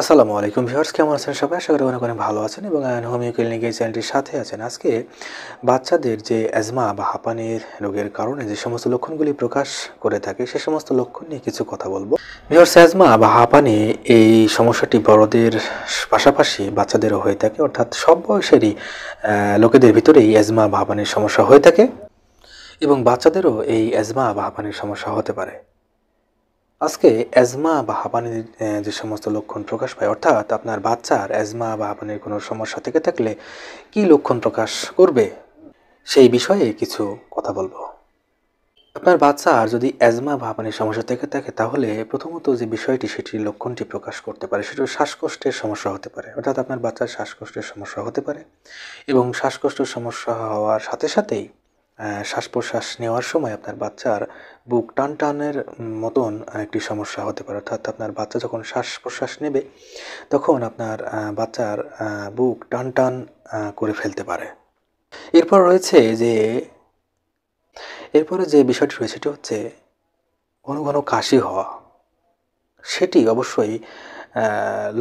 আসসালামু আলাইকুম ভিউয়ার্স, কেমন আছেন সবাই? আশা করি অনেক অনেক ভালো আছেন এবং আয়ন হোমিও ক্লিনিক এই চ্যানেলটির সাথে আছেন। আজকে বাচ্চাদের যে অ্যাজমা বা হাঁপানির রোগের কারণে যে সমস্ত লক্ষণগুলি প্রকাশ করে থাকে সে সমস্ত লক্ষণ নিয়ে কিছু কথা বলবো। ভিউয়ার্স, অ্যাজমা বা হাঁপানি এই সমস্যাটি বড়দের পাশাপাশি বাচ্চাদেরও হয়ে থাকে, অর্থাৎ সব বয়সেরই লোকেদের ভিতরেই অ্যাজমা বা হাঁপানির সমস্যা হয়ে থাকে এবং বাচ্চাদেরও এই অ্যাজমা বা হাঁপানির সমস্যা হতে পারে। আজকে অ্যাজমা বা হাঁপানির যে সমস্ত লক্ষণ প্রকাশ পায়, অর্থাৎ আপনার বাচ্চার অ্যাজমা বা হাঁপানির কোনো সমস্যা থেকে থাকলে কী লক্ষণ প্রকাশ করবে সেই বিষয়ে কিছু কথা বলবো। আপনার বাচ্চার যদি অ্যাজমা বা হাঁপানির সমস্যা থেকে থাকে তাহলে প্রথমত যে বিষয়টি সেটির লক্ষণটি প্রকাশ করতে পারে সেটা শ্বাসকষ্টের সমস্যা হতে পারে, অর্থাৎ আপনার বাচ্চার শ্বাসকষ্টের সমস্যা হতে পারে এবং শ্বাসকষ্টের সমস্যা হওয়ার সাথে সাথেই শ্বাস প্রশ্বাস নেওয়ার সময় আপনার বাচ্চার বুক টান টানের মতন একটি সমস্যা হতে পারে, অর্থাৎ আপনার বাচ্চা যখন শ্বাস প্রশ্বাস নেবে তখন আপনার বাচ্চার বুক টান টান করে ফেলতে পারে। এরপরে যে বিষয়টি রয়েছে সেটি হচ্ছে ঘন ঘন কাশি হওয়া। সেটি অবশ্যই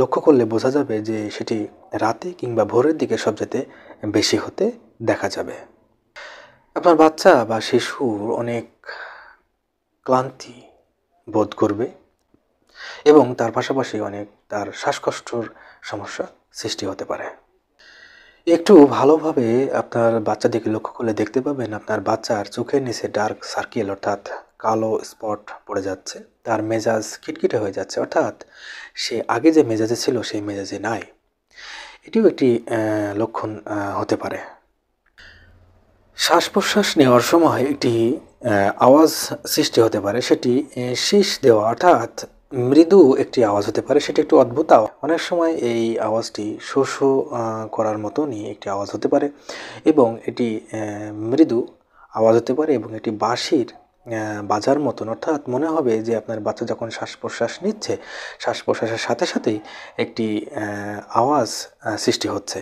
লক্ষ্য করলে বোঝা যাবে যে সেটি রাতে কিংবা ভোরের দিকে সবচেয়ে বেশি হতে দেখা যাবে। আপনার বাচ্চা বা শিশুর অনেক ক্লান্তি বোধ করবে এবং তার পাশাপাশি অনেক তার শ্বাসকষ্টর সমস্যা সৃষ্টি হতে পারে। একটু ভালোভাবে আপনার বাচ্চাদিকে লক্ষ্য করলে দেখতে পাবেন আপনার বাচ্চার চোখের নিচে ডার্ক সার্কেল, অর্থাৎ কালো স্পট পড়ে যাচ্ছে, তার মেজাজ খিটখিটে হয়ে যাচ্ছে, অর্থাৎ সে আগে যে মেজাজে ছিল সেই মেজাজে নাই। এটিও একটি লক্ষণ হতে পারে। শ্বাস প্রশ্বাস নেওয়ার সময় একটি আওয়াজ সৃষ্টি হতে পারে, সেটি শীষ দেওয়া অর্থাৎ মৃদু একটি আওয়াজ হতে পারে। সেটি একটু অদ্ভুত আওয়াজ, অনেক সময় এই আওয়াজটি শো শো করার মতনই একটি আওয়াজ হতে পারে এবং এটি মৃদু আওয়াজ হতে পারে এবং এটি বাঁশির বাজার মতন, অর্থাৎ মনে হবে যে আপনার বাচ্চা যখন শ্বাস প্রশ্বাস নিচ্ছে শ্বাস প্রশ্বাসের সাথে সাথেই একটি আওয়াজ সৃষ্টি হচ্ছে।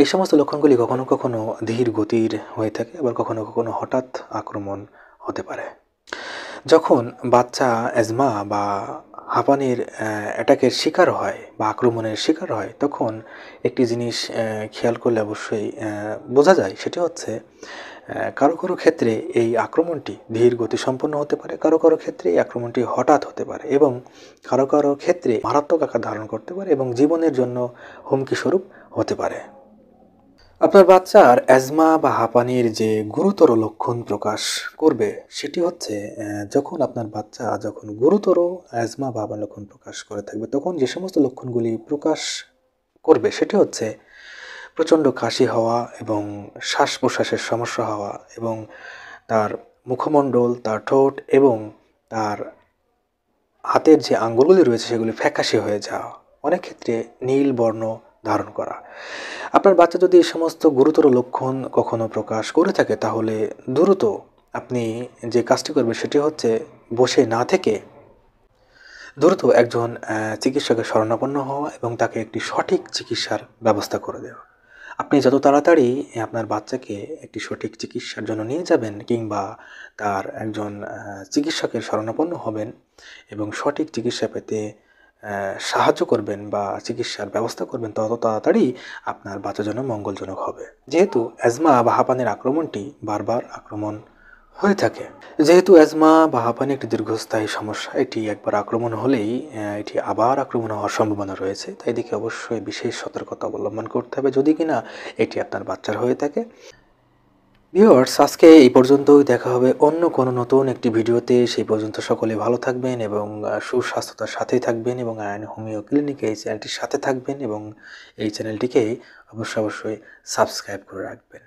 এই সমস্ত লক্ষণগুলি কখনো কখনো ধীর গতির হয়ে থাকে, আবার কখনো কখনো হঠাৎ আক্রমণ হতে পারে। যখন বাচ্চা অ্যাজমা বা হাঁপানির অ্যাটাকের শিকার হয় বা আক্রমণের শিকার হয় তখন একটি জিনিস খেয়াল করলে অবশ্যই বোঝা যায়, সেটি হচ্ছে কারো কারো ক্ষেত্রে এই আক্রমণটি ধীর গতিসম্পন্ন হতে পারে, কারো কারো ক্ষেত্রে এই আক্রমণটি হঠাৎ হতে পারে এবং কারো কারো ক্ষেত্রে মারাত্মক আকার ধারণ করতে পারে এবং জীবনের জন্য হুমকি স্বরূপ হতে পারে। আপনার বাচ্চার অ্যাজমা বা হাঁপানির যে গুরুতর লক্ষণ প্রকাশ করবে সেটি হচ্ছে যখন আপনার বাচ্চা যখন গুরুতর অ্যাজমা বা হাঁপানির লক্ষণ প্রকাশ করে থাকবে তখন যে সমস্ত লক্ষণগুলি প্রকাশ করবে সেটি হচ্ছে প্রচণ্ড কাশি হওয়া এবং শ্বাস প্রশ্বাসের সমস্যা হওয়া এবং তার মুখমণ্ডল, তার ঠোঁট এবং তার হাতের যে আঙ্গুলগুলি রয়েছে সেগুলি ফ্যাকাশে হয়ে যাওয়া, অনেক ক্ষেত্রে নীল বর্ণ ধারণ করা। আপনার বাচ্চা যদি এই সমস্ত গুরুতর লক্ষণ কখনো প্রকাশ করে থাকে তাহলে দ্রুত আপনি যে কাজটি করবেন সেটি হচ্ছে বসে না থেকে দ্রুত একজন চিকিৎসকের শরণাপন্ন হওয়া এবং তাকে একটি সঠিক চিকিৎসার ব্যবস্থা করে দেওয়া। আপনি যত তাড়াতাড়ি আপনার বাচ্চাকে একটি সঠিক চিকিৎসার জন্য নিয়ে যাবেন কিংবা তার একজন চিকিৎসকের শরণাপন্ন হবেন এবং সঠিক চিকিৎসা পেতে সাহায্য করবেন বা চিকিৎসার ব্যবস্থা করবেন তত তাড়াতাড়ি আপনার বাচ্চার জন্য মঙ্গলজনক হবে। যেহেতু অ্যাজমা বা হাঁপানির আক্রমণটি বারবার আক্রমণ হয়ে থাকে, যেহেতু অ্যাজমা বা হাঁপানি একটি দীর্ঘস্থায়ী সমস্যা, এটি একবার আক্রমণ হলেই এটি আবার আক্রমণ হওয়ার সম্ভাবনা রয়েছে, তাই দিকে অবশ্যই বিশেষ সতর্কতা অবলম্বন করতে হবে যদি কিনা এটি আপনার বাচ্চার হয়ে থাকে। ভিউয়ার্স, আজকে এই পর্যন্তই, দেখা হবে অন্য কোনো নতুন একটি ভিডিওতে। সেই পর্যন্ত সকলে ভালো থাকবেন এবং সুস্বাস্থ্যতার সাথেই থাকবেন এবং আয়ন হোমিও ক্লিনিক এই চ্যানেলটির সাথে থাকবেন এবং এই চ্যানেলটিকে অবশ্যই সাবস্ক্রাইব করে রাখবেন।